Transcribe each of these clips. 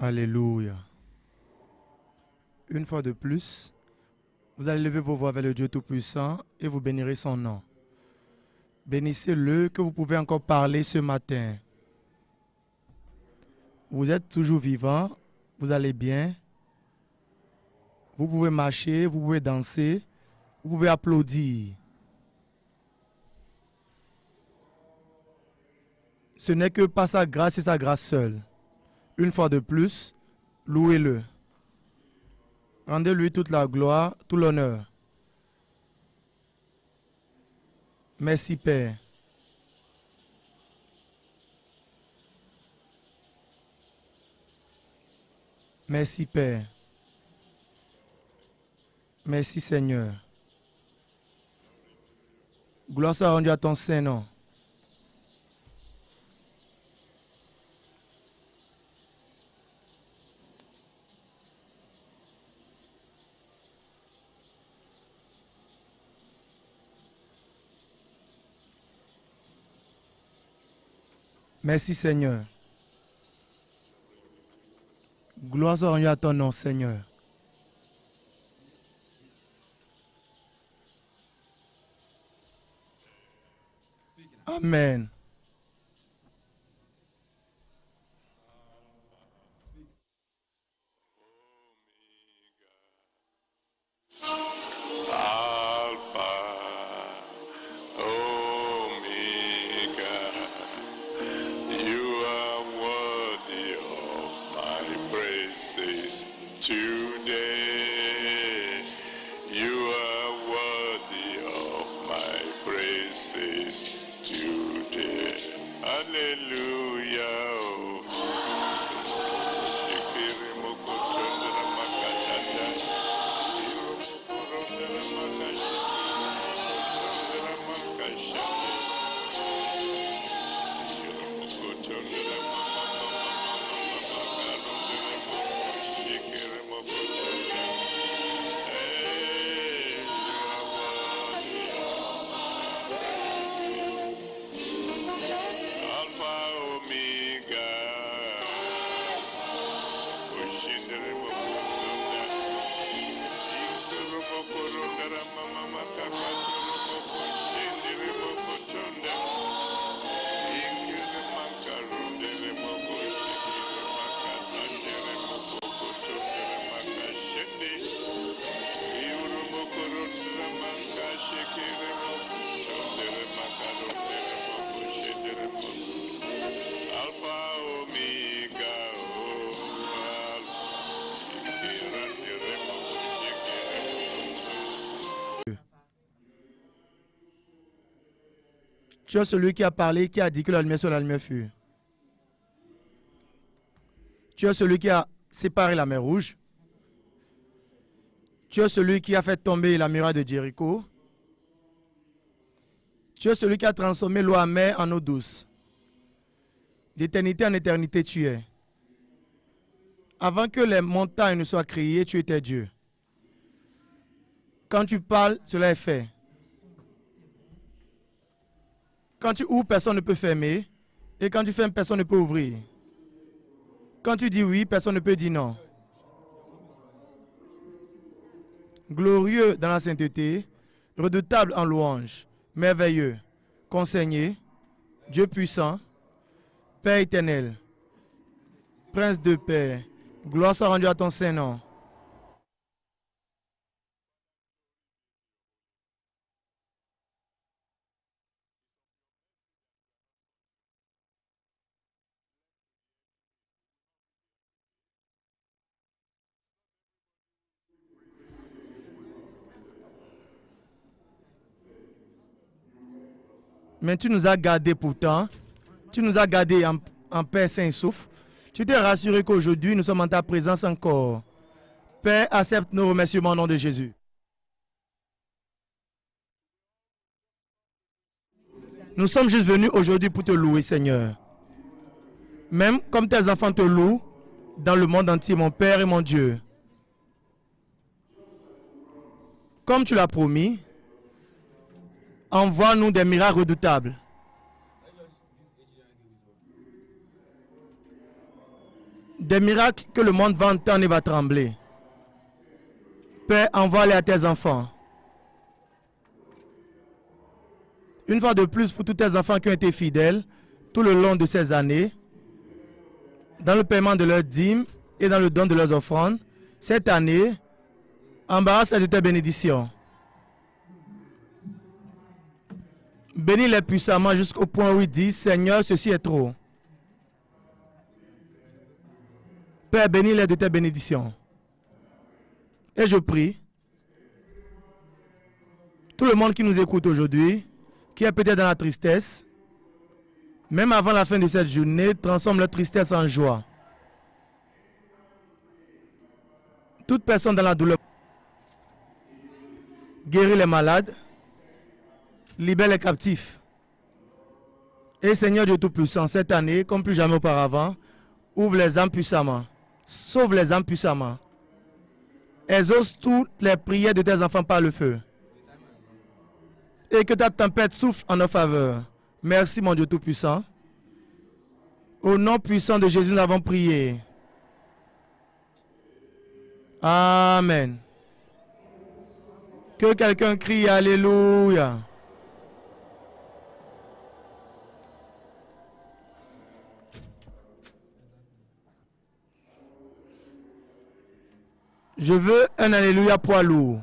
Alléluia. Une fois de plus, vous allez lever vos voix vers le Dieu Tout-Puissant et vous bénirez son nom. Bénissez-le que vous pouvez encore parler ce matin. Vous êtes toujours vivant, vous allez bien. Vous pouvez marcher, vous pouvez danser, vous pouvez applaudir. Ce n'est que par sa grâce et sa grâce seule. Une fois de plus, louez-le. Rendez-lui toute la gloire, tout l'honneur. Merci Père. Merci Père. Merci Seigneur. Gloire soit rendue à ton Saint-Nom. Merci Seigneur. Gloire soit rendue à ton nom, Seigneur. Amen. Tu es celui qui a parlé, qui a dit que la lumière sur la lumière fut. Tu es celui qui a séparé la mer Rouge. Tu es celui qui a fait tomber la muraille de Jéricho. Tu es celui qui a transformé l'eau amère en eau douce. D'éternité en éternité, tu es. Avant que les montagnes ne soient créées, tu étais Dieu. Quand tu parles, cela est fait. Quand tu ouvres, personne ne peut fermer. Et quand tu fermes, personne ne peut ouvrir. Quand tu dis oui, personne ne peut dire non. Glorieux dans la sainteté, redoutable en louange, merveilleux, consaigné, Dieu puissant, Père éternel, Prince de paix, gloire soit rendue à ton Saint-Nom. Mais tu nous as gardés pourtant, tu nous as gardés en paix, sain et sauf. Tu t'es rassuré qu'aujourd'hui nous sommes en ta présence encore. Père, accepte nos remerciements au nom de Jésus. Nous sommes juste venus aujourd'hui pour te louer, Seigneur. Même comme tes enfants te louent dans le monde entier, mon Père et mon Dieu. Comme tu l'as promis, envoie-nous des miracles redoutables. Des miracles que le monde va entendre et va trembler. Père, envoie-les à tes enfants. Une fois de plus, pour tous tes enfants qui ont été fidèles tout le long de ces années, dans le paiement de leurs dîmes et dans le don de leurs offrandes, cette année, embarrasse-les de tes bénédictions. Bénis-les puissamment jusqu'au point où ils disent, Seigneur, ceci est trop. Père, bénis-les de tes bénédictions. Et je prie, tout le monde qui nous écoute aujourd'hui, qui est peut-être dans la tristesse, même avant la fin de cette journée, transforme leur tristesse en joie. Toute personne dans la douleur, guéris les malades, libère les captifs. Et Seigneur Dieu Tout-Puissant, cette année, comme plus jamais auparavant, ouvre les âmes puissamment, sauve les âmes puissamment. Exauce toutes les prières de tes enfants par le feu. Et que ta tempête souffle en notre faveur. Merci mon Dieu Tout-Puissant. Au nom puissant de Jésus, nous avons prié. Amen. Que quelqu'un crie Alléluia. Je veux un Alléluia poids lourd.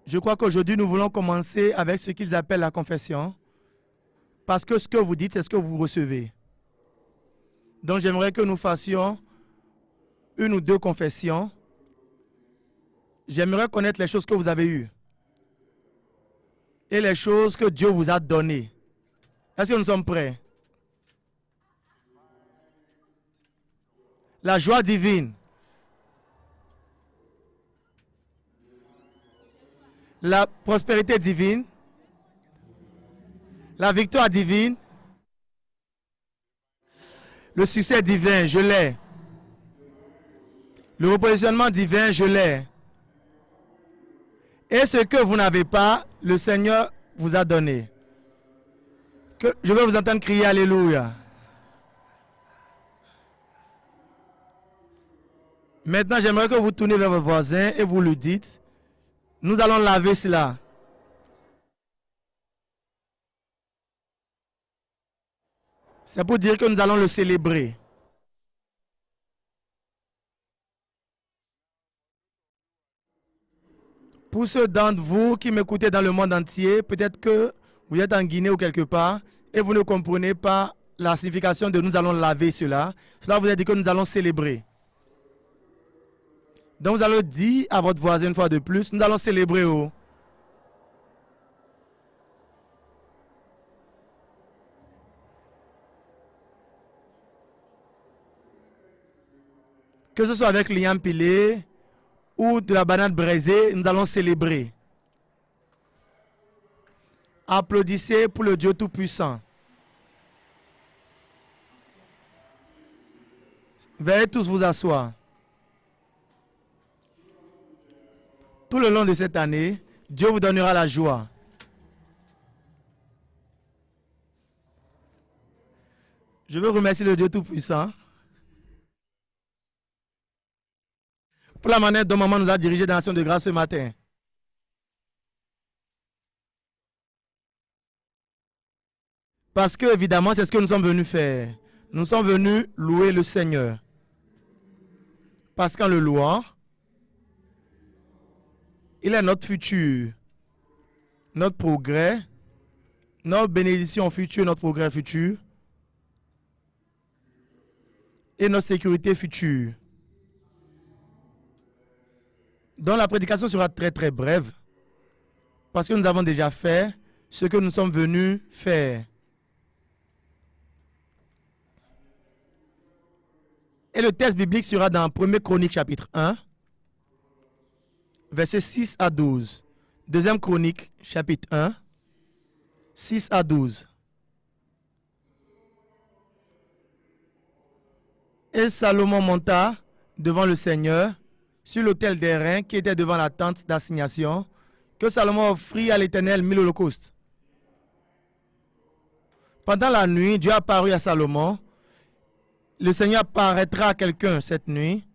Je crois qu'aujourd'hui, nous voulons commencer avec ce qu'ils appellent la confession. Parce que ce que vous dites, c'est ce que vous recevez. Donc, j'aimerais que nous fassions une ou deux confessions. J'aimerais connaître les choses que vous avez eues. Et les choses que Dieu vous a données. Est-ce que nous sommes prêts? La joie divine. La prospérité divine. La victoire divine. Le succès divin, je l'ai. Le repositionnement divin, je l'ai. Et ce que vous n'avez pas, le Seigneur vous a donné. Je vais vous entendre crier Alléluia. Maintenant, j'aimerais que vous tournez vers votre voisin et vous lui dites, nous allons laver cela. C'est pour dire que nous allons le célébrer. Pour ceux d'entre vous qui m'écoutez dans le monde entier, peut-être que vous êtes en Guinée ou quelque part et vous ne comprenez pas la signification de nous allons laver cela. Cela vous dit que nous allons célébrer. Donc vous allez dire à votre voisin une fois de plus, nous allons célébrer. Oh. Que ce soit avec l'igname pilé ou de la banane braisée, nous allons célébrer. Applaudissez pour le Dieu Tout-Puissant. Veuillez tous vous asseoir. Tout le long de cette année, Dieu vous donnera la joie. Je veux remercier le Dieu Tout-Puissant pour la manière dont maman nous a dirigés dans l'action de grâce ce matin. Parce que, évidemment, c'est ce que nous sommes venus faire. Nous sommes venus louer le Seigneur. Parce qu'en le louant, il est notre futur, notre progrès, notre bénédiction future, notre progrès futur et notre sécurité future. Donc la prédication sera très très brève parce que nous avons déjà fait ce que nous sommes venus faire. Et le texte biblique sera dans 1 Chronique chapitre 1, versets 6 à 12. 2 Chronique chapitre 1, 6 à 12. Et Salomon monta devant le Seigneur sur l'autel d'airain qui était devant la tente d'assignation, que Salomon offrit à l'Éternel 1000 holocaustes. Pendant la nuit, Dieu apparut à Salomon. Le Seigneur paraîtra à quelqu'un cette nuit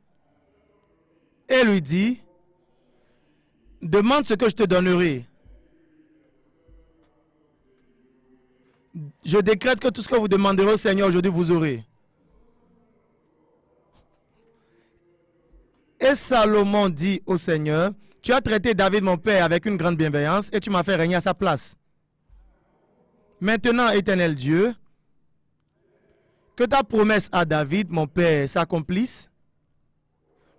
et lui dit, demande ce que je te donnerai. Je décrète que tout ce que vous demanderez au Seigneur aujourd'hui, vous aurez. Et Salomon dit au Seigneur, tu as traité David mon père avec une grande bienveillance et tu m'as fait régner à sa place. Maintenant, Éternel Dieu, que ta promesse à David mon père s'accomplisse,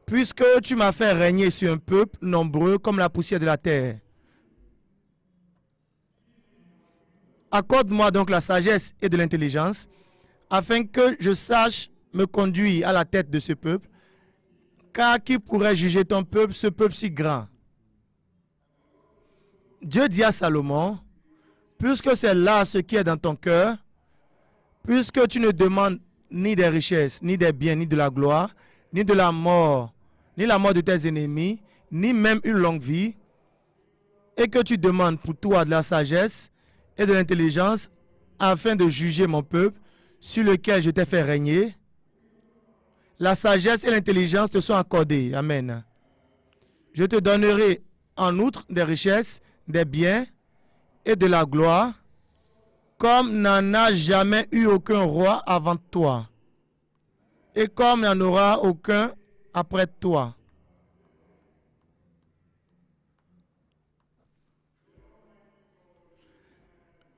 puisque tu m'as fait régner sur un peuple nombreux comme la poussière de la terre. Accorde-moi donc la sagesse et de l'intelligence, afin que je sache me conduire à la tête de ce peuple, car qui pourrait juger ton peuple, ce peuple si grand? Dieu dit à Salomon, puisque c'est là ce qui est dans ton cœur, puisque tu ne demandes ni des richesses, ni des biens, ni de la gloire, ni de la mort, ni la mort de tes ennemis, ni même une longue vie, et que tu demandes pour toi de la sagesse et de l'intelligence, afin de juger mon peuple, sur lequel je t'ai fait régner, la sagesse et l'intelligence te sont accordées. Amen. Je te donnerai en outre des richesses, des biens et de la gloire, comme n'en a jamais eu aucun roi avant toi, et comme il n'y en aura aucun après toi.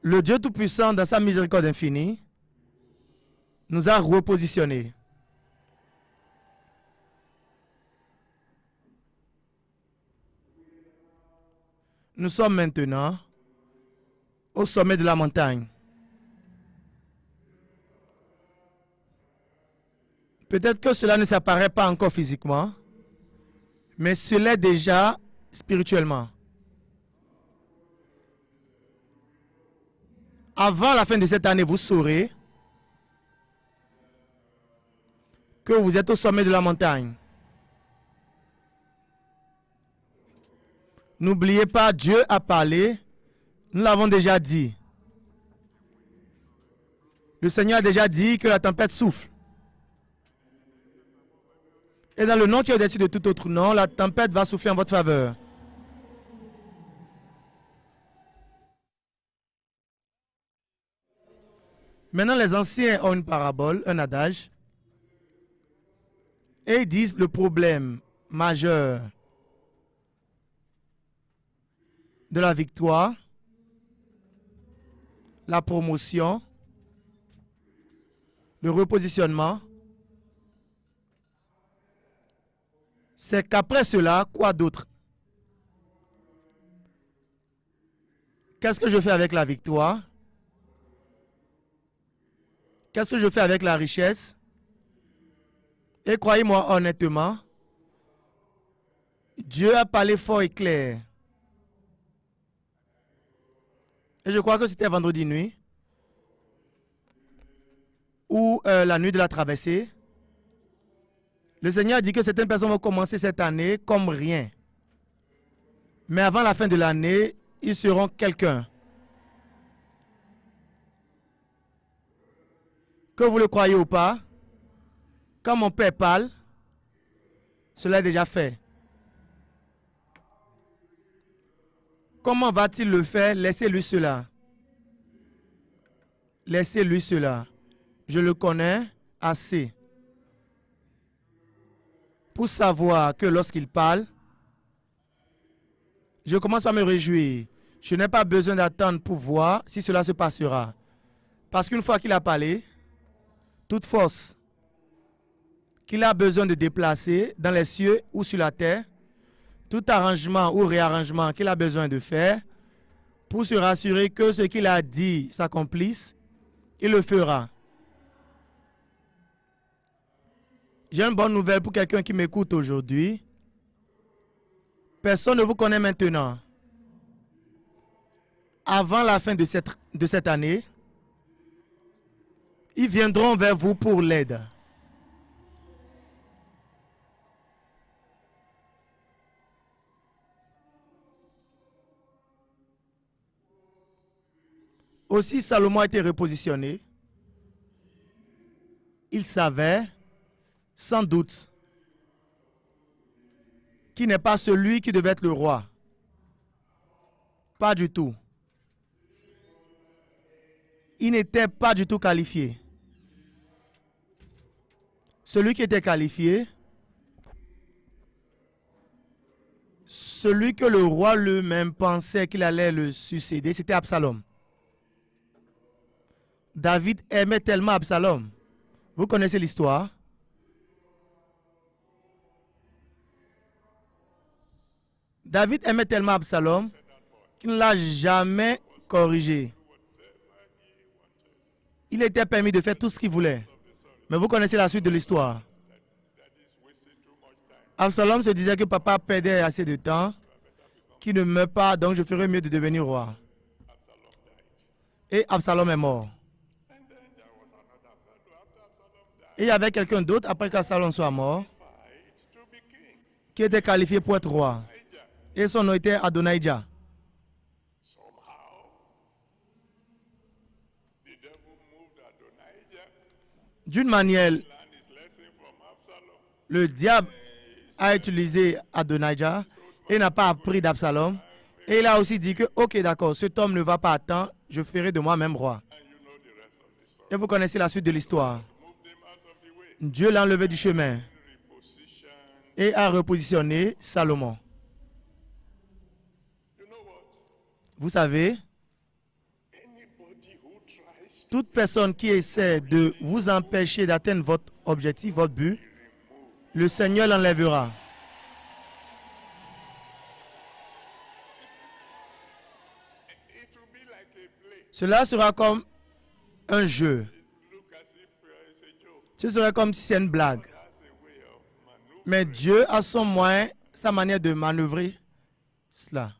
Le Dieu Tout-Puissant, dans sa miséricorde infinie, nous a repositionnés. Nous sommes maintenant au sommet de la montagne. Peut-être que cela ne s'apparaît pas encore physiquement, mais cela est déjà spirituellement. Avant la fin de cette année, vous saurez que vous êtes au sommet de la montagne. N'oubliez pas, Dieu a parlé, nous l'avons déjà dit. Le Seigneur a déjà dit que la tempête souffle. Et dans le nom qui est au-dessus de tout autre nom, la tempête va souffler en votre faveur. Maintenant, les anciens ont une parabole, un adage. Et ils disent le problème majeur de la victoire, la promotion, le repositionnement, c'est qu'après cela, quoi d'autre? Qu'est-ce que je fais avec la victoire? Qu'est-ce que je fais avec la richesse? Et croyez-moi honnêtement, Dieu a parlé fort et clair. Et je crois que c'était vendredi nuit, ou la nuit de la traversée. Le Seigneur a dit que certaines personnes vont commencer cette année comme rien. Mais avant la fin de l'année, ils seront quelqu'un. Que vous le croyez ou pas, quand mon Père parle, cela est déjà fait. Comment va-t-il le faire? Laissez-lui cela. Laissez-lui cela. Je le connais assez pour savoir que lorsqu'il parle, je commence par me réjouir. Je n'ai pas besoin d'attendre pour voir si cela se passera. Parce qu'une fois qu'il a parlé, toute force qu'il a besoin de déplacer dans les cieux ou sur la terre, tout arrangement ou réarrangement qu'il a besoin de faire pour se rassurer que ce qu'il a dit s'accomplisse, il le fera. J'ai une bonne nouvelle pour quelqu'un qui m'écoute aujourd'hui. Personne ne vous connaît maintenant. Avant la fin de cette année, ils viendront vers vous pour l'aide. Aussi, Salomon a été repositionné. Il savait, sans doute, qu'il n'est pas celui qui devait être le roi. Pas du tout. Il n'était pas du tout qualifié. Celui qui était qualifié, celui que le roi lui-même pensait qu'il allait le succéder, c'était Absalom. David aimait tellement Absalom. Vous connaissez l'histoire. David aimait tellement Absalom qu'il ne l'a jamais corrigé. Il était permis de faire tout ce qu'il voulait. Mais vous connaissez la suite de l'histoire. Absalom se disait que papa perdait assez de temps, qu'il ne meurt pas, donc je ferais mieux de devenir roi. Et Absalom est mort. Et il y avait quelqu'un d'autre, après qu'Absalom soit mort, qui était qualifié pour être roi. Et son nom était Adonijah. D'une manière, le diable a utilisé Adonijah et n'a pas appris d'Absalom. Et il a aussi dit que, ok, d'accord, cet homme ne va pas attendre, je ferai de moi-même roi. Et vous connaissez la suite de l'histoire. Dieu l'a enlevé du chemin et a repositionné Salomon. Vous savez, toute personne qui essaie de vous empêcher d'atteindre votre objectif, votre but, le Seigneur l'enlèvera. Cela sera comme un jeu. Ce serait comme si c'est une blague. Mais Dieu a son moyen, sa manière de manœuvrer cela.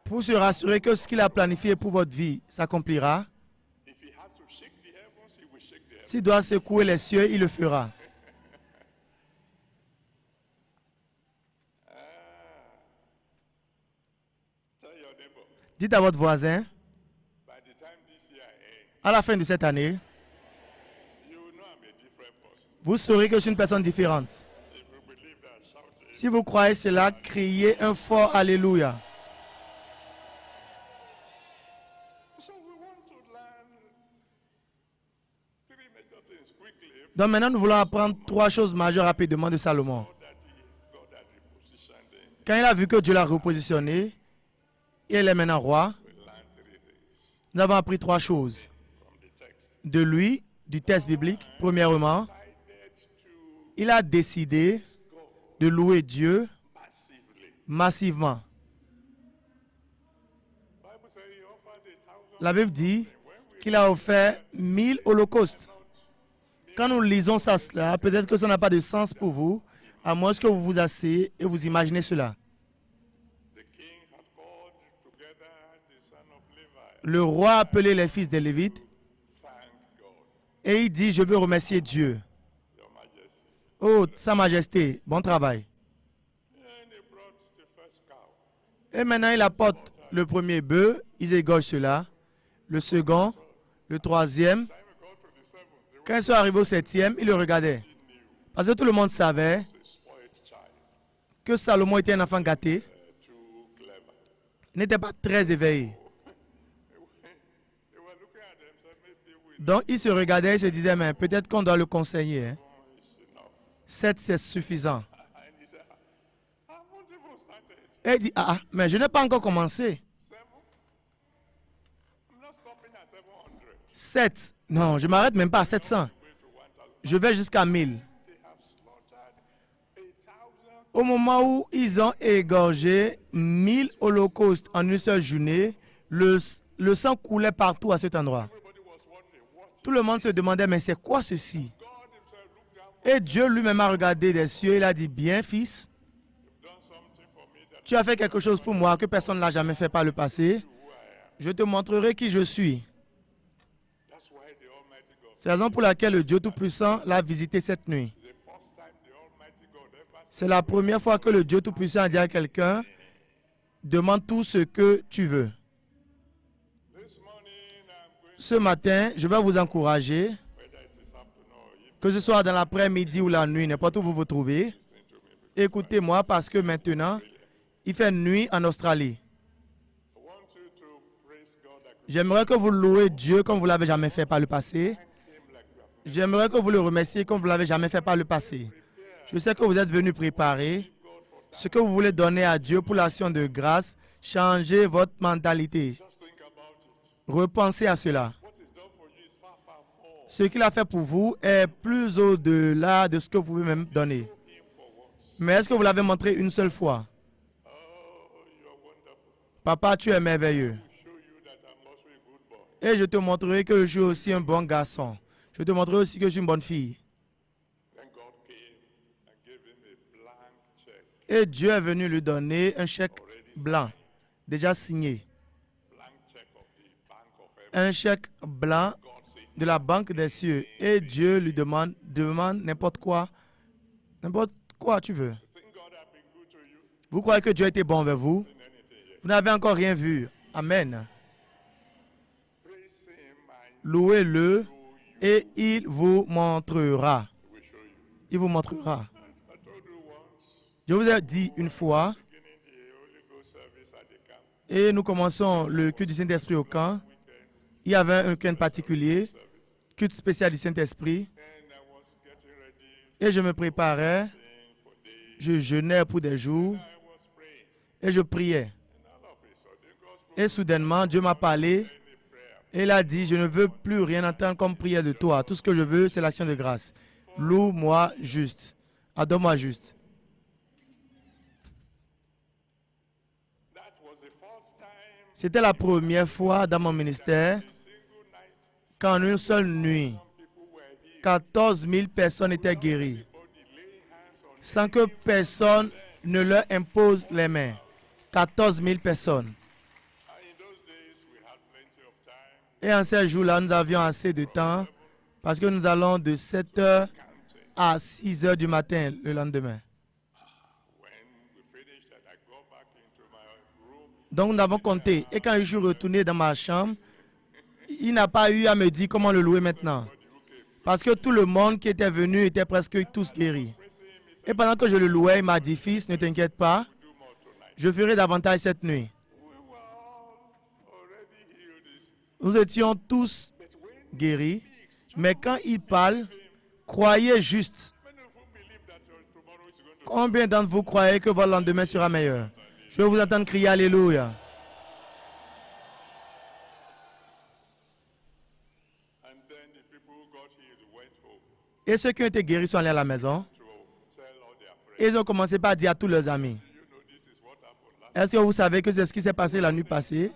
Pour se rassurer que ce qu'il a planifié pour votre vie s'accomplira. S'il doit secouer les cieux, il le fera. Dites à votre voisin, à la fin de cette année, vous saurez que je suis une personne différente. Si vous croyez cela, criez un fort Alléluia. Donc maintenant, nous voulons apprendre 3 choses majeures rapidement de Salomon. Quand il a vu que Dieu l'a repositionné, et il est maintenant roi, nous avons appris 3 choses. De lui, du texte biblique, premièrement, il a décidé de louer Dieu massivement. La Bible dit qu'il a offert 1000 holocaustes. Quand nous lisons ça, peut-être que ça n'a pas de sens pour vous, à moins que vous vous asseyez et vous imaginez cela. Le roi a appelé les fils des Lévites et il dit, je veux remercier Dieu. Oh, Sa Majesté, bon travail. Et maintenant, il apporte le premier bœuf, ils égorgent cela, le second, le troisième. Quand ils sont arrivés au 7e, ils le regardaient. Parce que tout le monde savait que Salomon était un enfant gâté. Il n'était pas très éveillé. Donc, il se regardait et se disait, mais peut-être qu'on doit le conseiller. Hein. 7, c'est suffisant. Et il dit, mais je n'ai pas encore commencé. 7, non, je ne m'arrête même pas à 700. Je vais jusqu'à 1000. Au moment où ils ont égorgé 1000 holocaustes en une seule journée, le sang coulait partout à cet endroit. Tout le monde se demandait, mais c'est quoi ceci? Et Dieu lui-même a regardé des cieux, il a dit, bien fils, tu as fait quelque chose pour moi que personne ne l'a jamais fait par le passé. Je te montrerai qui je suis. C'est la raison pour laquelle le Dieu Tout-Puissant l'a visité cette nuit. C'est la première fois que le Dieu Tout-Puissant a dit à quelqu'un Demande tout ce que tu veux. Ce matin, je vais vous encourager, que ce soit dans l'après-midi ou la nuit, n'importe où vous vous trouvez. Écoutez-moi parce que maintenant, il fait nuit en Australie. J'aimerais que vous louez Dieu comme vous ne l'avez jamais fait par le passé. J'aimerais que vous le remerciez comme vous ne l'avez jamais fait par le passé. Je sais que vous êtes venus préparer ce que vous voulez donner à Dieu pour l'action de grâce. Changez votre mentalité. Repensez à cela. Ce qu'il a fait pour vous est plus au-delà de ce que vous pouvez même donner. Mais est-ce que vous l'avez montré une seule fois? Papa, tu es merveilleux. Et je te montrerai que je suis aussi un bon garçon. Je te montrerai aussi que je suis une bonne fille. Et Dieu est venu lui donner un chèque blanc, déjà signé. Un chèque blanc de la banque des cieux. Et Dieu lui demande n'importe quoi tu veux. Vous croyez que Dieu a été bon avec vous? Vous n'avez encore rien vu. Amen. Louez-le et il vous montrera. Il vous montrera. Je vous ai dit une fois, et nous commençons le culte du Saint-Esprit au camp. Il y avait un culte particulier, culte spécial du Saint-Esprit. Et je me préparais, je jeûnais pour des jours, et je priais. Et soudainement, Dieu m'a parlé, et il a dit, je ne veux plus rien entendre comme prière de toi. Tout ce que je veux, c'est l'action de grâce. Loue-moi juste. Adore-moi juste. C'était la première fois dans mon ministère qu'en une seule nuit, 14 000 personnes étaient guéries, sans que personne ne leur impose les mains. 14 000 personnes. Et en ces jours-là, nous avions assez de temps parce que nous allons de 7 h à 6 h du matin le lendemain. Donc nous avons compté. Et quand je suis retourné dans ma chambre, il n'a pas eu à me dire comment le louer maintenant. Parce que tout le monde qui était venu était presque tous guéris. Et pendant que je le louais, il m'a dit, fils, ne t'inquiète pas, je ferai davantage cette nuit. Nous étions tous guéris, mais quand il parle, croyez juste. Combien d'entre vous croyez que votre lendemain sera meilleur? Je vais vous entendre crier Alléluia. Et ceux qui ont été guéris sont allés à la maison. Et ils ont commencé par dire à tous leurs amis. Est-ce que vous savez que c'est ce qui s'est passé la nuit passée?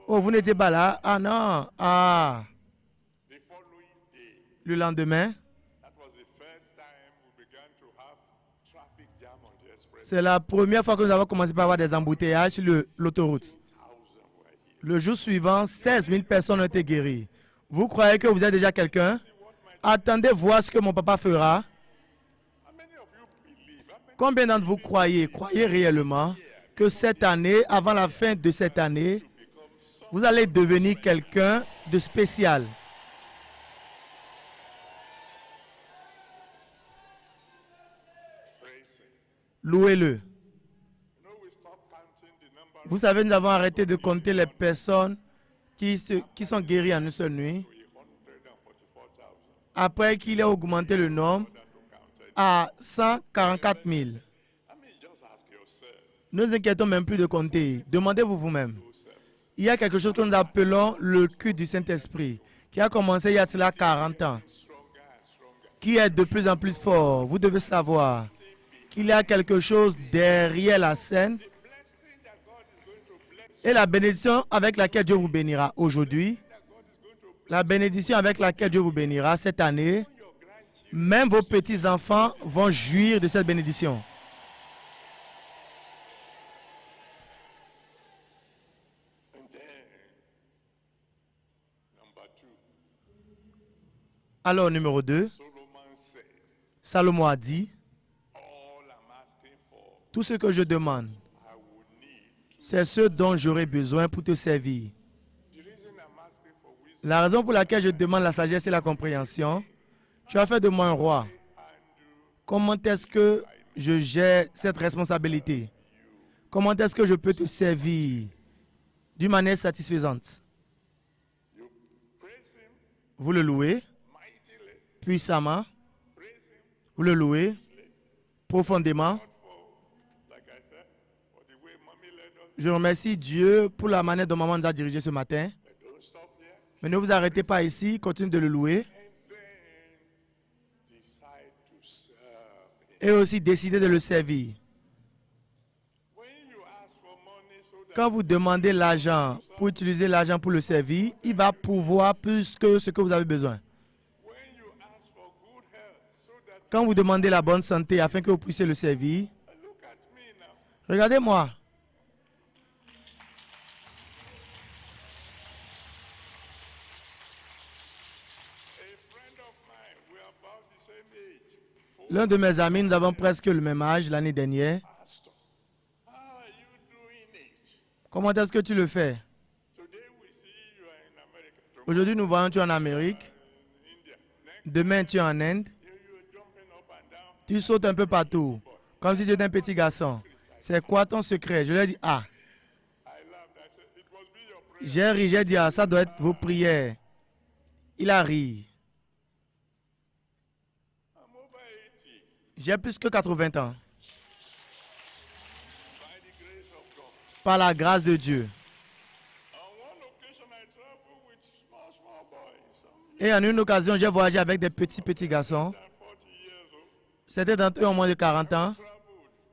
Oh, vous n'étiez pas là? Ah non. Ah. Le lendemain, c'est la première fois que nous avons commencé par avoir des embouteillages sur l'autoroute. Le jour suivant, 16 000 personnes ont été guéries. Vous croyez que vous êtes déjà quelqu'un? Attendez voir ce que mon papa fera. Combien d'entre vous croyez réellement que cette année, avant la fin de cette année, vous allez devenir quelqu'un de spécial? Louez-le. Vous savez, nous avons arrêté de compter les personnes qui sont guéries en une seule nuit. Après qu'il ait augmenté le nombre à 144 000. Ne nous inquiétons même plus de compter. Demandez-vous vous-même. Il y a quelque chose que nous appelons le culte du Saint-Esprit, qui a commencé il y a cela 40 ans, qui est de plus en plus fort. Vous devez savoir qu'il y a quelque chose derrière la scène et la bénédiction avec laquelle Dieu vous bénira aujourd'hui, la bénédiction avec laquelle Dieu vous bénira cette année, même vos petits-enfants vont jouir de cette bénédiction. Alors, numéro 2, Salomon a dit, tout ce que je demande, C'est ce dont j'aurai besoin pour te servir. La raison pour laquelle je demande la sagesse et la compréhension, tu as fait de moi un roi. Comment est-ce que je gère cette responsabilité? Comment est-ce que je peux te servir d'une manière satisfaisante? Vous le louez puissamment. Vous le louez profondément. Je remercie Dieu pour la manière dont maman nous a dirigés ce matin. Mais ne vous arrêtez pas ici, continuez de le louer. Et aussi décidez de le servir. Quand vous demandez l'argent pour utiliser l'argent pour le servir, il va pouvoir plus que ce que vous avez besoin. Quand vous demandez la bonne santé afin que vous puissiez le servir, regardez-moi. L'un de mes amis, nous avons presque le même âge l'année dernière. Comment est-ce que tu le fais? Aujourd'hui, nous voyons tu es en Amérique. Demain, tu es en Inde. Tu sautes un peu partout, comme si tu étais un petit garçon. C'est quoi ton secret? Je lui ai dit, ah. J'ai ri, j'ai dit, ah, ça doit être vos prières. Il a ri. J'ai plus que 80 ans. Par la grâce de Dieu. Et en une occasion, j'ai voyagé avec des petits garçons. C'était d'entre eux en moins de 40 ans.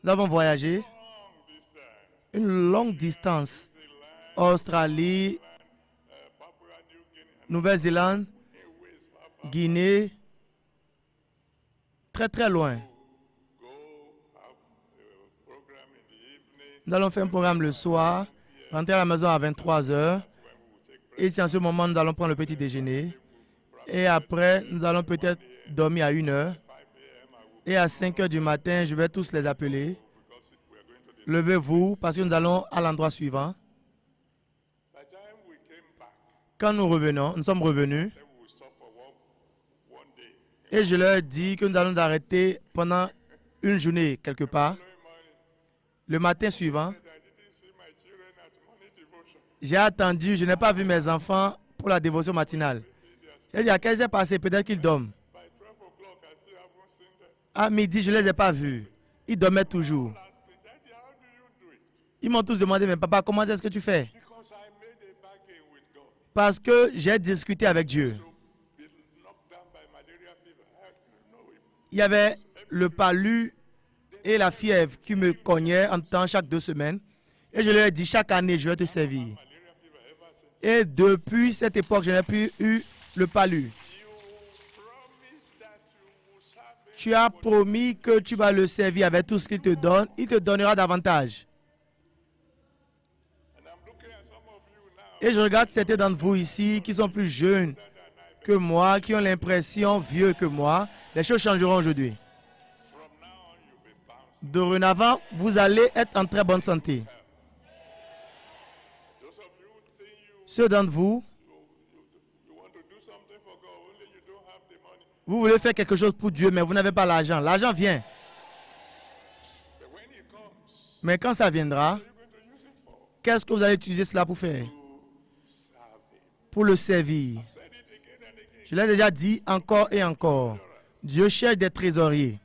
Nous avons voyagé une longue distance. Australie, Nouvelle-Zélande, Guinée, très très loin. Nous allons faire un programme le soir, rentrer à la maison à 23 h. Et c'est en ce moment nous allons prendre le petit déjeuner. Et après, nous allons peut-être dormir à 1 h. Et à 5 h du matin, je vais tous les appeler. Levez-vous parce que nous allons à l'endroit suivant. Quand nous revenons, nous sommes revenus. Et je leur dis que nous allons nous arrêter pendant une journée quelque part. Le matin suivant, j'ai attendu, je n'ai pas vu mes enfants pour la dévotion matinale. J'ai dit, à quelle heure est passé? Peut-être qu'ils dorment. À midi, je ne les ai pas vus. Ils dormaient toujours. Ils m'ont tous demandé, mais papa, comment est-ce que tu fais? Parce que j'ai discuté avec Dieu. Il y avait le palu et la fièvre qui me cognaient en temps chaque 2 semaines. Et je leur ai dit, chaque année, je vais te servir. Et depuis cette époque, je n'ai plus eu le palu. Tu as promis que tu vas le servir avec tout ce qu'il te donne. Il te donnera davantage. Et je regarde certains d'entre vous ici qui sont plus jeunes que moi, qui ont l'impression vieux que moi. Les choses changeront aujourd'hui. Dorénavant, vous allez être en très bonne santé. Ceux d'entre vous, vous voulez faire quelque chose pour Dieu, mais vous n'avez pas l'argent. L'argent vient. Mais quand ça viendra, qu'est-ce que vous allez utiliser cela pour faire? Pour le servir. Je l'ai déjà dit encore et encore. Dieu cherche des trésoriers.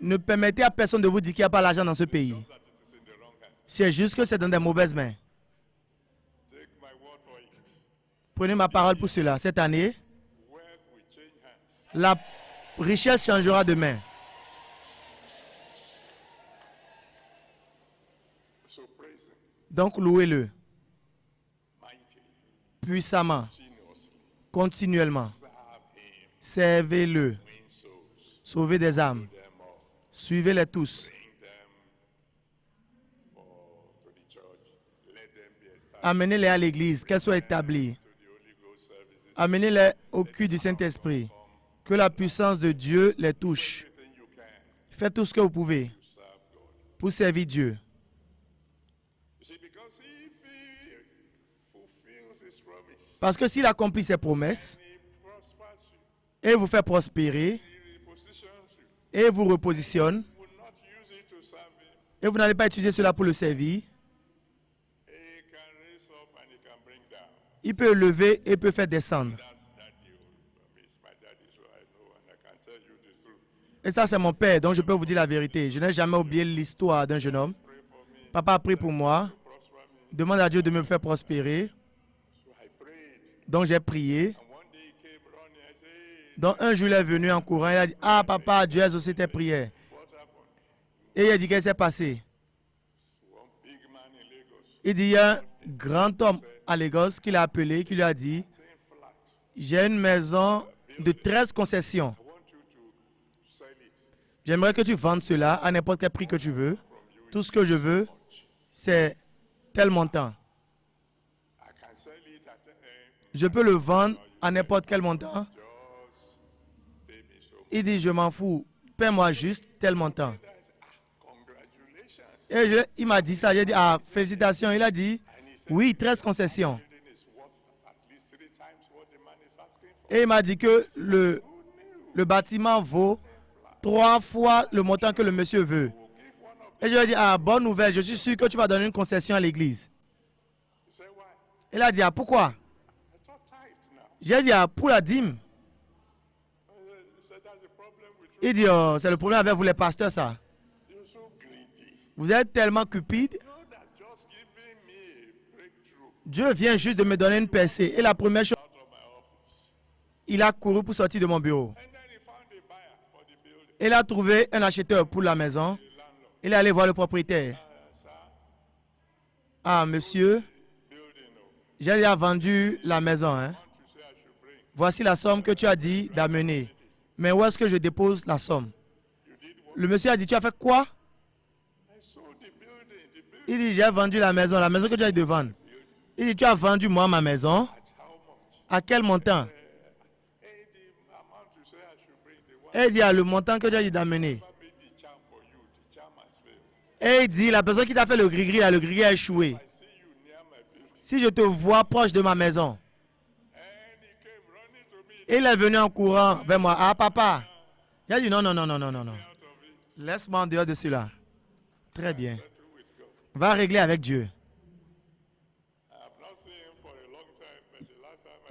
Ne permettez à personne de vous dire qu'il n'y a pas l'argent dans ce pays. C'est juste que c'est dans des mauvaises mains. Prenez ma parole pour cela. Cette année, la richesse changera de main. Donc, louez-le. Puissamment. Continuellement. Servez-le. Sauvez des âmes. Suivez-les tous. Amenez-les à l'église, qu'elles soient établies. Amenez-les au culte du Saint-Esprit. Que la puissance de Dieu les touche. Faites tout ce que vous pouvez. pour servir Dieu. Parce que s'il accomplit ses promesses et vous fait prospérer et vous repositionne et vous n'allez pas utiliser cela pour le servir, il peut lever et peut faire descendre. Et ça, c'est mon père, donc je peux vous dire la vérité. Je n'ai jamais oublié l'histoire d'un jeune homme. Papa a prié pour moi, demande à Dieu de me faire prospérer. Donc j'ai prié. Donc un jour, il est venu en courant, il a dit, « Ah papa, Dieu a exaucé tes prières. » Et il a dit, « Qu'est-ce qui s'est passé? » Il dit, « Il y a un grand homme à Lagos qui l'a appelé, qui lui a dit, « J'ai une maison de 13 concessions. J'aimerais que tu vendes cela à n'importe quel prix que tu veux. Tout ce que je veux, c'est tel montant. Je peux le vendre à n'importe quel montant. » Il dit, « Je m'en fous, paie-moi juste tel montant. » Et il m'a dit ça, j'ai dit, « Ah, félicitations. » Il a dit, « Oui, 13 concessions. » Et il m'a dit que le bâtiment vaut 3 fois le montant que le monsieur veut. Et je lui ai dit, « Ah, bonne nouvelle, je suis sûr que tu vas donner une concession à l'église. » Il a dit, « Ah, pourquoi? » J'ai dit, « Ah, pour la dîme. » Il dit, « Oh, c'est le problème avec vous les pasteurs, ça. Vous êtes tellement cupide. Dieu vient juste de me donner une percée. Et la première chose, il a couru pour sortir de mon bureau. Il a trouvé un acheteur pour la maison. Il est allé voir le propriétaire. « Ah, monsieur, j'ai déjà vendu la maison. Hein. Voici la somme que tu as dit d'amener. Mais où est-ce que je dépose la somme? » Le monsieur a dit, « Tu as fait quoi? » Il dit, « J'ai vendu la maison que tu as dit de vendre. » Il dit, « Tu as vendu moi ma maison? À quel montant? » Et il dit, « Ah, le montant que tu as dit d'amener. » Et il dit, « La personne qui t'a fait le gris-gris, le gris-gris a échoué. Si je te vois proche de ma maison. » Et il est venu en courant vers moi. « Ah, papa. » Il a dit, « Non, non, non, non, non, non, non. Laisse-moi en dehors de cela. » Très bien. Va régler avec Dieu.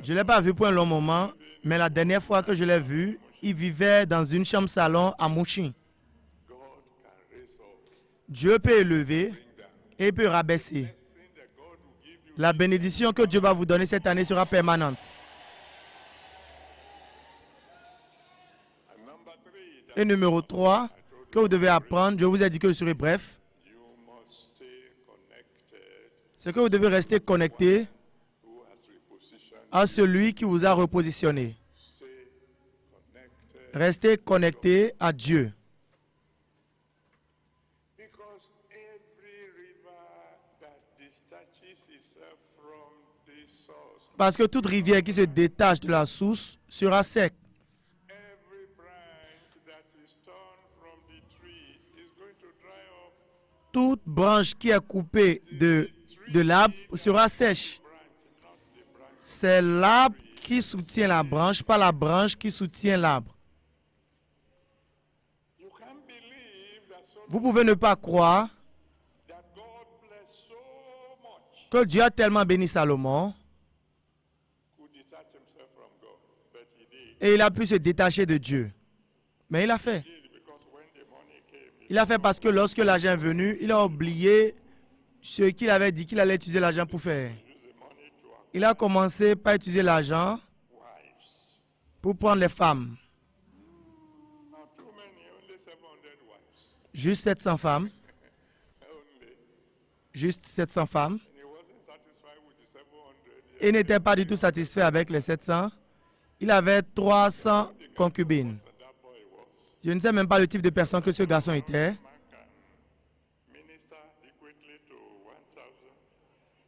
Je ne l'ai pas vu pour un long moment, mais la dernière fois que je l'ai vu, il vivait dans une chambre-salon à Mouchin. Dieu peut élever et peut rabaisser. La bénédiction que Dieu va vous donner cette année sera permanente. Et numéro 3, que vous devez apprendre, je vous ai dit que je serai bref, c'est que vous devez rester connecté à celui qui vous a repositionné. Restez connecté à Dieu. Parce que toute rivière qui se détache de la source sera sec. Toute branche qui est coupée de l'arbre sera sèche. C'est l'arbre qui soutient la branche, pas la branche qui soutient l'arbre. Vous pouvez ne pas croire que Dieu a tellement béni Salomon et il a pu se détacher de Dieu. Mais il a fait. Il a fait parce que lorsque l'argent est venu, il a oublié ce qu'il avait dit qu'il allait utiliser l'argent pour faire. Il a commencé par utiliser l'argent pour prendre les femmes. Juste 700 femmes. Juste 700 femmes. Il n'était pas du tout satisfait avec les 700. Il avait 300 concubines. Je ne sais même pas le type de personne que ce garçon était.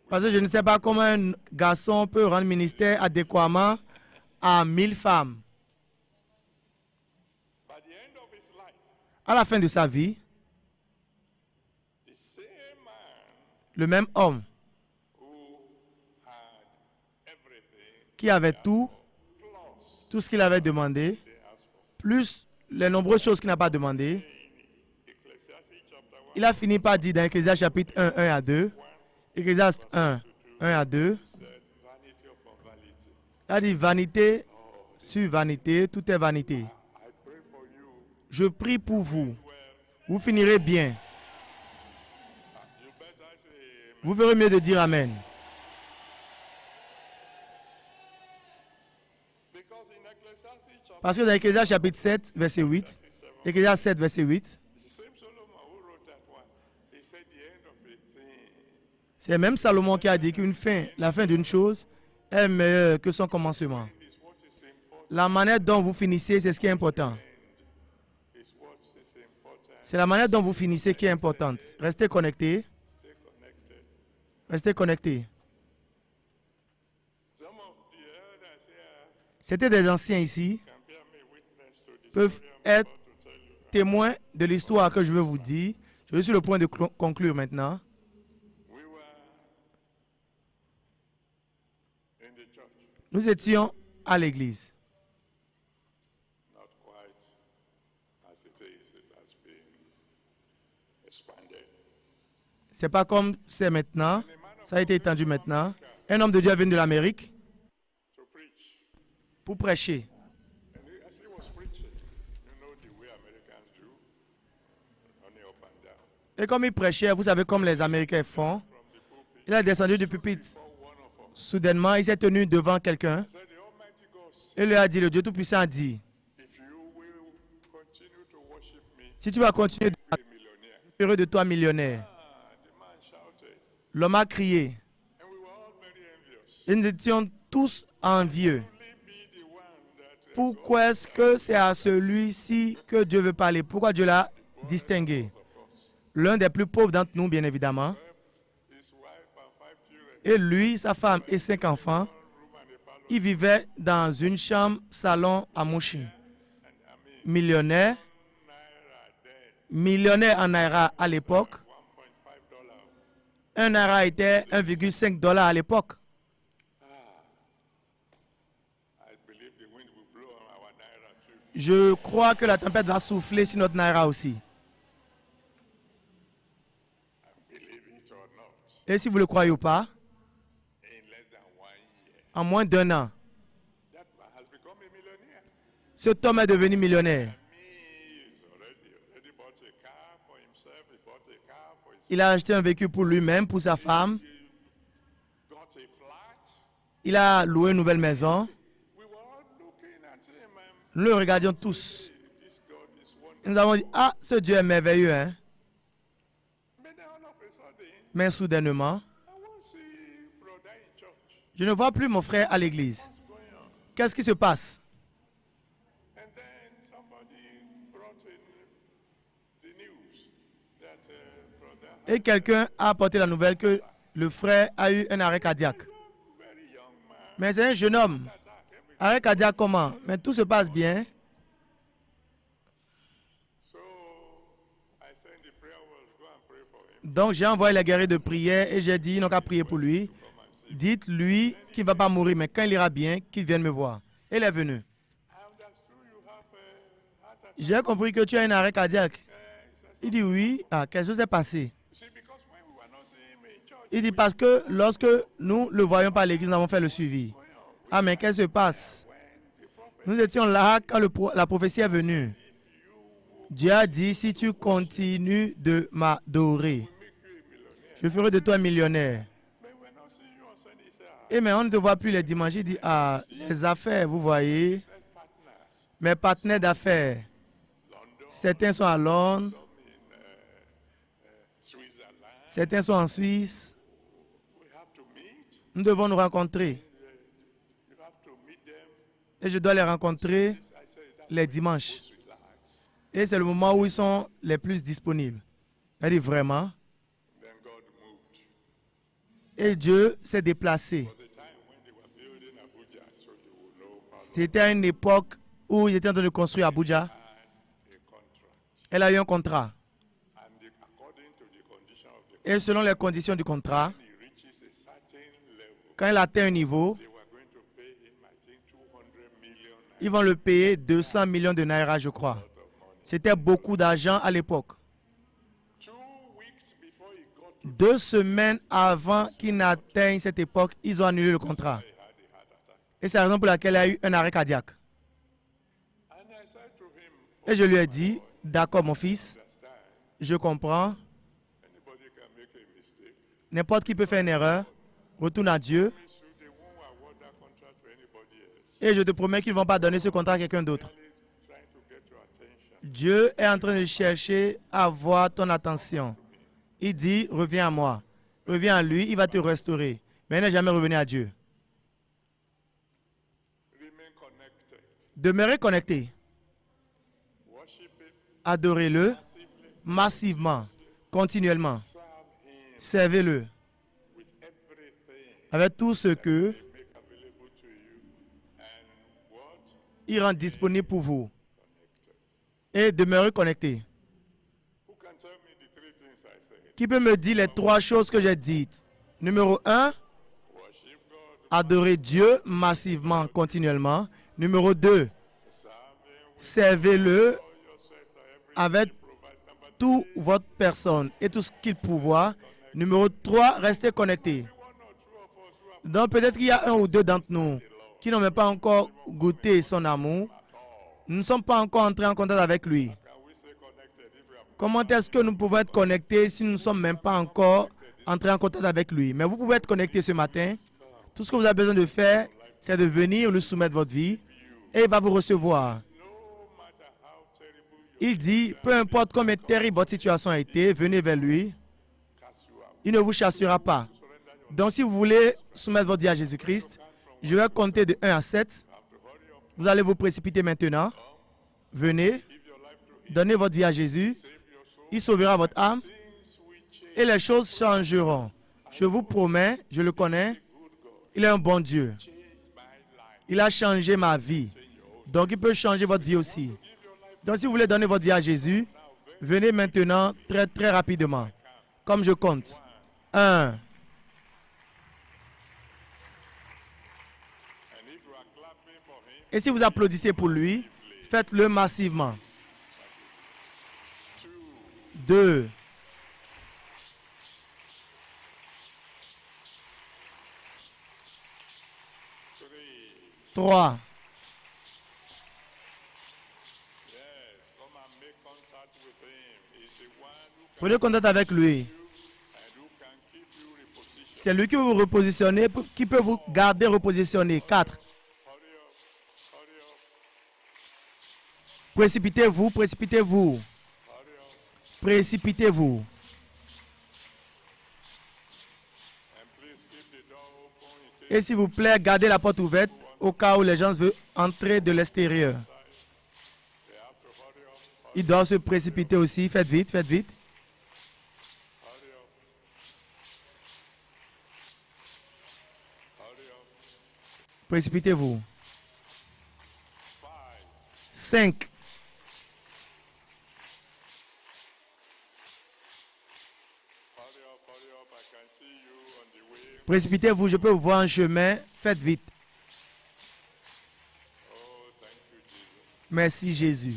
Parce que je ne sais pas comment un garçon peut rendre ministère adéquatement à 1000 femmes. À la fin de sa vie, le même homme qui avait tout ce qu'il avait demandé, plus les nombreuses choses qu'il n'a pas demandées. Il a fini par dire dans Ecclésiaste chapitre 1, 1 à 2, Ecclésiaste 1, 1 à 2, il a dit vanité sur vanité, tout est vanité. Je prie pour vous. Vous finirez bien. Vous ferez mieux de dire Amen. Parce que dans Ecclésiaste chapitre 7, verset 8, Ecclésiaste 7, verset 8, c'est même Salomon qui a dit qu'une fin, la fin d'une chose est meilleure que son commencement. La manière dont vous finissez, c'est ce qui est important. C'est la manière dont vous finissez qui est importante. Restez connectés. Restez connectés. C'était des anciens ici, peuvent être témoins de l'histoire que je veux vous dire. Je suis sur le point de conclure maintenant. Nous étions à l'église. Ce n'est pas comme c'est maintenant. Ça a été étendu maintenant. Un homme de Dieu est venu de l'Amérique pour prêcher. Et comme il prêchait, vous savez comme les Américains font, il a descendu du pupitre. Soudainement, il s'est tenu devant quelqu'un et lui a dit, le Dieu Tout-Puissant dit, si tu vas continuer, je ferai de toi millionnaire. L'homme a crié. Et nous étions tous envieux. Pourquoi est-ce que c'est à celui-ci que Dieu veut parler? Pourquoi Dieu l'a distingué? L'un des plus pauvres d'entre nous, bien évidemment. Et lui, sa femme et 5 enfants, ils vivaient dans une chambre, salon à Mouchi. Millionnaire. Millionnaire en naira à l'époque. Un naira était 1,5 $ à l'époque. Je crois que la tempête va souffler sur notre naira aussi. Et si vous ne le croyez ou pas, en moins d'1 an, cet homme est devenu millionnaire. Il a acheté un véhicule pour lui-même, pour sa femme. Il a loué une nouvelle maison. Nous le regardions tous. Nous avons dit, ah, ce Dieu est merveilleux, hein? Mais soudainement, je ne vois plus mon frère à l'église. Qu'est-ce qui se passe? Et quelqu'un a apporté la nouvelle que le frère a eu un arrêt cardiaque. Mais c'est un jeune homme. Arrêt cardiaque comment? Mais tout se passe bien. Donc j'ai envoyé la guerrier de prière et j'ai dit, ils n'ont qu'à prier pour lui. Dites-lui qu'il ne va pas mourir, mais quand il ira bien, qu'il vienne me voir. Et il est venu. J'ai compris que tu as un arrêt cardiaque. Il dit oui. Ah, quelque chose s'est passé. Il dit parce que lorsque nous ne le voyons pas à l'église, nous avons fait le suivi. Ah, mais qu'est-ce qui se passe? Nous étions là quand la prophétie est venue. Dieu a dit, si tu continues de m'adorer, je ferai de toi un millionnaire. Et mais on ne te voit plus les dimanches. Il dit, ah, les affaires, vous voyez, mes partenaires d'affaires, certains sont à Londres, certains sont en Suisse. Nous devons nous rencontrer. Et je dois les rencontrer les dimanches. Et c'est le moment où ils sont les plus disponibles. Elle dit vraiment. Et Dieu s'est déplacé. C'était à une époque où ils étaient en train de construire Abuja. Elle a eu un contrat. Et selon les conditions du contrat, When he reaches a certain level, quand il atteint un niveau, they were going to pay him, I think, 200 million naira. ils vont le payer 200 millions de naira, je crois. C'était beaucoup d'argent à l'époque. 2 weeks before he got to 2 semaines avant qu'il n'atteigne cette époque, ils ont annulé le contrat. he had a heart attack. Et c'est la raison pour laquelle il a eu un arrêt cardiaque. And I said to him, Et je lui ai dit, d'accord mon fils, understand, je comprends, anybody can make a mistake. n'importe qui peut faire une erreur, retourne à Dieu, So they won't award that contract to anybody else. et je te promets qu'ils ne vont pas donner ce contrat à quelqu'un d'autre. Really trying to get your attention. Dieu est en train de chercher à avoir ton attention. Il dit, reviens à moi. Reviens à lui, il va te restaurer. Mais il n'est jamais revenu à Dieu. Remain connected. Demeurez connecté. Worship him, Adorez-le simply massivement, continuellement. serve him Servez-le with everything avec tout ce que make available to you. And what? il rend disponible pour vous. Et demeurez connecté. Who can tell me the 3 things I said? Qui peut me dire les 3 choses que j'ai dites? Numéro 1, Worship God, adorer Dieu massivement, continuellement. Numéro 2, serve him with servez-le all yourself and everything avec he provides. Number 2, toute votre personne et tout ce qu'il pouvoir. Numéro 3, restez connecté. 1 or 2 of us who have Donc peut-être qu'il y a un ou deux d'entre nous qui n'ont même pas encore goûté son amour. Nous ne sommes pas encore entrés en contact avec lui. can we stay connected if we have Comment est-ce que nous pouvons être connectés si nous ne sommes même pas encore entrés en contact avec lui? Mais vous pouvez être connecté ce matin. Tout ce que vous avez besoin de faire, c'est de venir lui soumettre votre vie et il va vous recevoir. no matter how terrible your Il dit, peu importe combien terrible votre situation a été, venez vers lui. cast you out, Il ne vous chassera pas. Donc si vous voulez soumettre votre vie à Jésus-Christ, je vais compter de 1 à 7. Vous allez vous précipiter maintenant. Venez, give your life to him, donnez votre vie à Jésus. save your soul. Il sauvera votre âme Things will change. et les choses changeront. Je vous promets, je le connais. Il est un bon Dieu. Change my life. Il a changé ma vie. Donc il peut changer votre vie aussi. Donc si vous voulez donner votre vie à Jésus, venez maintenant très très rapidement. Comme je compte. 1. And if you are clapping for him, Et si vous applaudissez pour lui, faites-le massivement. 2. 3. yes, come and make contact with him. He's the one who can, Prenez contact avec lui. and who can keep you repositioned. C'est lui qui peut vous repositionner, qui peut vous garder repositionné. 4. Hurry up, hurry up, Précipitez-vous, précipitez-vous. hurry up. Précipitez-vous. And please keep the door open in case Et s'il vous plaît, gardez la porte ouverte au cas où les gens veulent entrer de l'extérieur. they have to hurry up, Ils doivent se précipiter aussi. Faites vite, faites vite. hurry up. Hurry up. Précipitez-vous. 5. 5. Hurry up, I can see you on the way. Précipitez-vous, je peux vous voir en chemin. Faites vite. Oh, thank you, Jesus. Merci Jésus.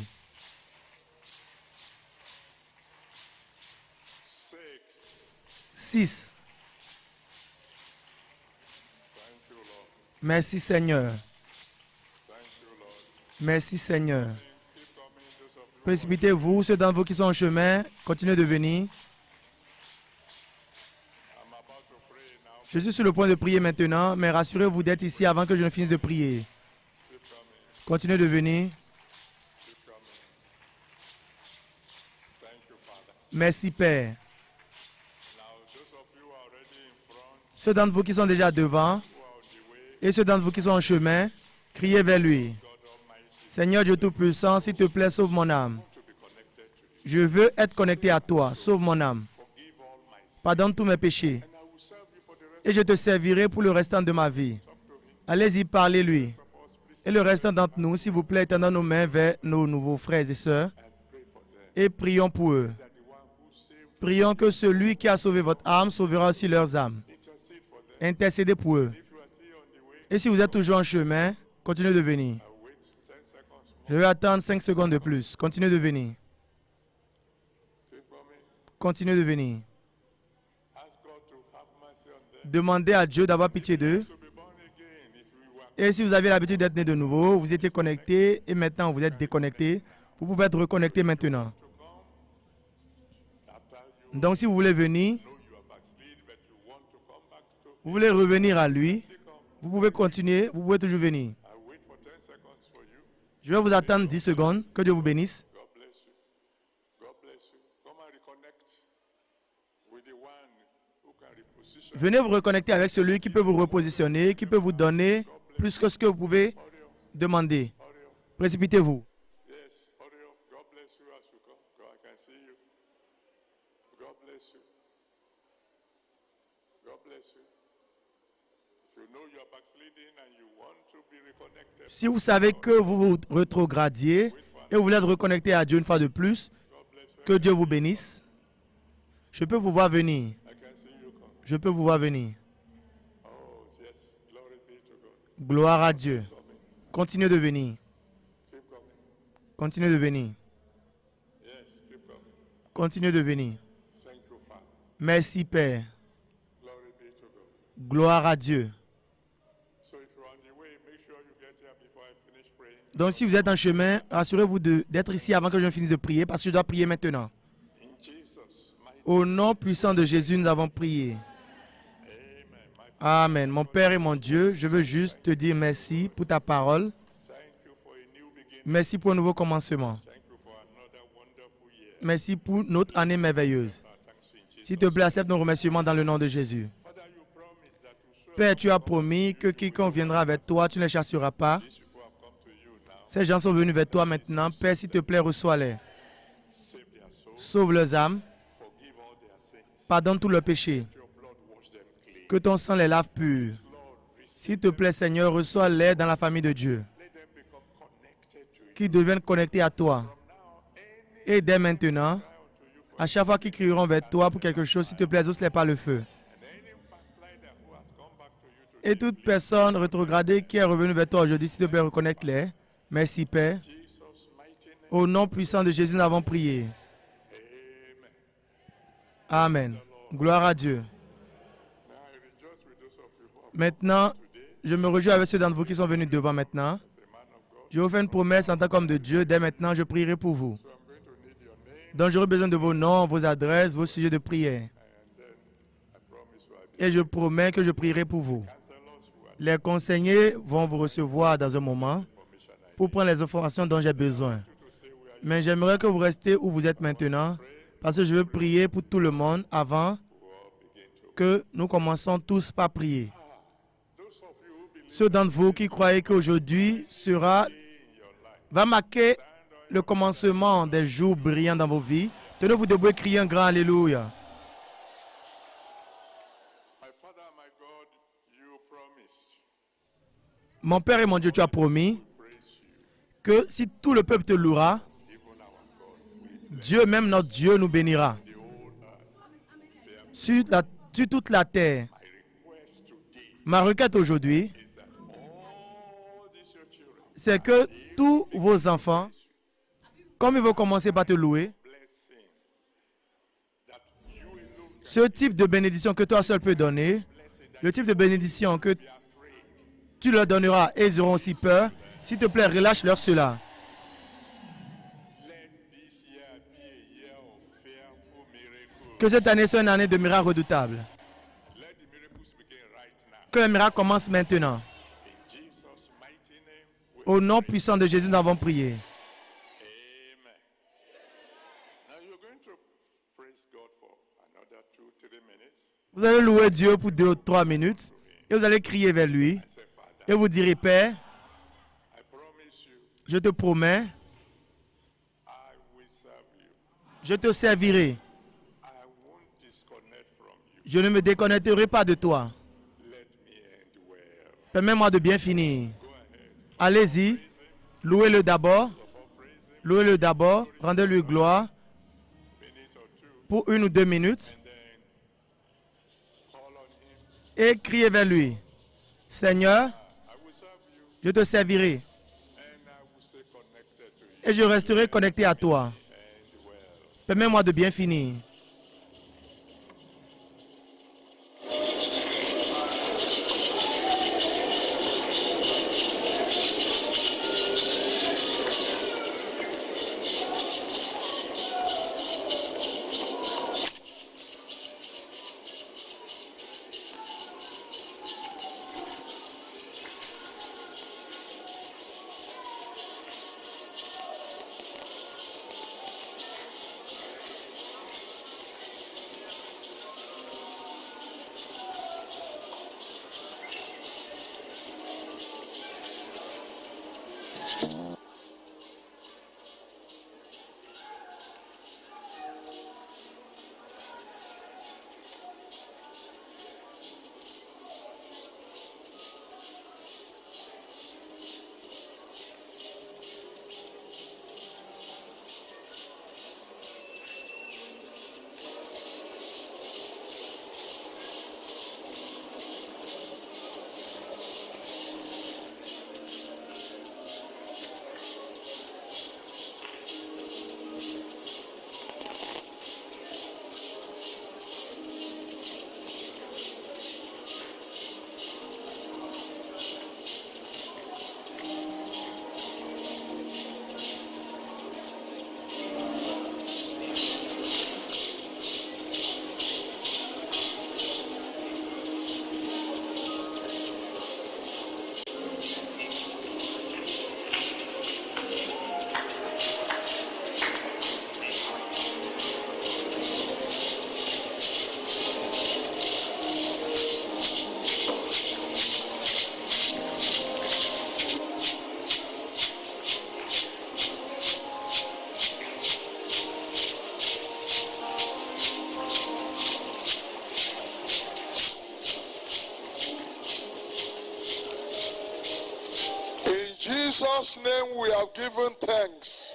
6. 6. Thank you, Lord. Merci Seigneur. Thank you, Lord. Merci Seigneur. Keep coming, those of you. Précipitez-vous, ceux d'entre vous qui sont en chemin, continuez de venir. I'm about to pray now. Je suis sur le point de prier maintenant, mais rassurez-vous d'être ici avant que je ne finisse de prier. Keep coming, Continuez de venir. keep coming. Thank you, Father. Merci Père. Now, those of you who are already in front, Ceux d'entre vous qui sont déjà devant who are on the way, et ceux d'entre vous qui sont en chemin, criez vers lui. God Almighty, Seigneur Dieu Tout-Puissant, s'il te plaît, sauve mon âme. to be connected to you. Je veux être connecté à toi. Sauve mon âme. Forgive all my sins. Pardonne tous mes péchés. And I will serve you for the rest Et je te servirai pour le restant de ma vie. of him. Allez-y, parlez-lui. Of us, please, Et le restant d'entre nous, s'il vous plaît, étendons nos mains vers nos nouveaux frères et sœurs and pray for them. et prions pour eux. That the one who saved Prions que celui qui a sauvé votre âme sauvera aussi leurs âmes. Intercede for them. Intercédez pour eux. If you are still on the way, Et si vous êtes toujours en chemin, continuez de venir. I'll wait 10 seconds more. Je vais attendre 5 secondes de plus. Continuez de venir. Keep coming. Continuez de venir. Ask God to have mercy on them. Demandez à Dieu d'avoir pitié d'eux. To be born again if we were. Et si vous avez l'habitude d'être né de nouveau, vous étiez connecté et maintenant vous êtes déconnecté, vous pouvez être reconnecté maintenant. After you Donc si vous voulez venir, know you are backslid, but you want to come back to vous voulez revenir à lui, vous pouvez continuer, vous pouvez toujours venir. I'll wait for 10 seconds for you. Je vais vous attendre 10 secondes. Que Dieu vous bénisse. God bless you. God bless you. Come and reconnect with the one who can reposition. Venez vous reconnecter avec celui qui peut vous repositionner, qui peut vous donner plus que ce que vous pouvez demander. Précipitez-vous. Yes, hurry up. God bless you as you come. God, I can see you. God bless you. God bless you. If you know you are backsliding and you want to be reconnected, Si vous savez que vous vous rétrogradiez et vous voulez être reconnecté à Dieu une fois de plus, que Dieu vous bénisse. Je peux vous voir venir. I can see you come. Je peux vous voir venir. Oh, yes. Glory be to God. Gloire à Dieu. Continuez de venir. Keep coming. Continuez de venir. Yes, keep coming. Continuez de venir. Thank you, Father. Merci Père. Glory be to God. Gloire à Dieu. So if you're on the way, make sure you get here before I finish praying. Donc si vous êtes en chemin, assurez-vous d'être ici avant que je finisse de prier parce que je dois prier maintenant. In Jesus' mighty Au nom puissant de Jésus, nous avons prié. Amen. My Amen. Mon Père et mon Dieu, je veux juste te dire merci pour ta parole. thank you for a new beginning. Merci pour un nouveau commencement. Thank you for another wonderful year. Merci pour notre année merveilleuse. Our thanks in Jesus. S'il te plaît, accepte nos remerciements dans le nom de Jésus. Father, you promised that whosoever Père, tu as promis que quiconque viendra avec toi, tu ne les chasseras pas. these people have come to you now, Ces gens sont venus vers toi maintenant. Père, s'il te plaît, reçois-les. save their souls, Sauve leurs âmes. forgive all their sins. Pardonne tous leurs péchés. Your blood wash them clean. Que ton sang les lave purs. Lord, receive S'il te plaît, Seigneur, reçois-les dans la famille de Dieu. let them become connected to you. Qu'ils deviennent connectés à toi. Now, any Et dès maintenant, à chaque fois qu'ils crieront vers toi pour quelque chose, s'il te plaît, exauce-les par le feu. and any backslider who has come back to you to Et toute personne rétrogradée qui est revenue vers toi aujourd'hui, s'il te plaît, reconnecte-les. Merci, Père. Jesus' mighty name. Au nom puissant de Jésus, nous avons prié. Amen. Amen. Gloire à Dieu. Now I rejoice with those of you who have Maintenant, je me réjouis avec ceux d'entre vous qui sont venus devant maintenant. the man of God. Je vous fais une promesse en tant qu'homme de Dieu. Dès maintenant, je prierai pour vous. So I'm going to need your name, Donc, j'aurai besoin de vos noms, vos adresses, vos sujets de prière. and then I promise you I'll be Et je promets que je prierai pour vous. counselors who are Les conseillers vont vous recevoir dans un moment information I pour prendre les informations dont j'ai besoin. need to say where Mais j'aimerais que vous restiez où vous êtes maintenant parce que je veux prier pour tout le monde avant you all begin to. que nous commençons tous par prier. Those of you who believe Ceux d'entre vous qui croyez qu'aujourd'hui sera, in your life, va marquer le commencement des jours brillants dans vos vies, tenez-vous debout et criez un grand Alléluia. my Father, my God, you promised Mon Père et mon Dieu, tu as promis praise you, que si tout le peuple te louera, even our God, with Dieu, même notre Dieu, nous bénira. the whole earth. Sur toute la terre. My request today Ma requête aujourd'hui, is that all these your children c'est que tous vos enfants, comme ils vont commencer par te louer, blessing that you alone ce type de bénédiction que toi seul peux donner, le type de bénédiction que be afraid. tu leur donneras et ils auront aussi peur, s'il te plaît, relâche-leur cela. Let this year be a year of fearful miracles. Que cette année soit une année de miracles redoutables. Let the miracles begin right now. Que les miracles commencent maintenant. In Jesus' mighty name, we Au nom puissant de Jésus, nous avons prié. Amen. Now you're going to praise God for another 2-3 minutes. Vous allez louer Dieu pour 2 ou 3 minutes et vous allez crier vers lui Say, Father, et vous direz, Père, I promise you, je te promets, I will serve you. je te servirai. I won't disconnect from you. Je ne me déconnecterai pas de toi. Let me end well. Permets-moi de bien finir. Go ahead. Allez-y, louez-le d'abord. For praising Louez-le d'abord, rendez-lui gloire. minute or two. pour 1 ou 2 minutes and then call on him. et criez vers lui. Seigneur, I will serve you je te servirai and I will stay connected to you et je resterai connecté à toi. and well. Permets-moi de bien finir. In Jesus' name we have given thanks.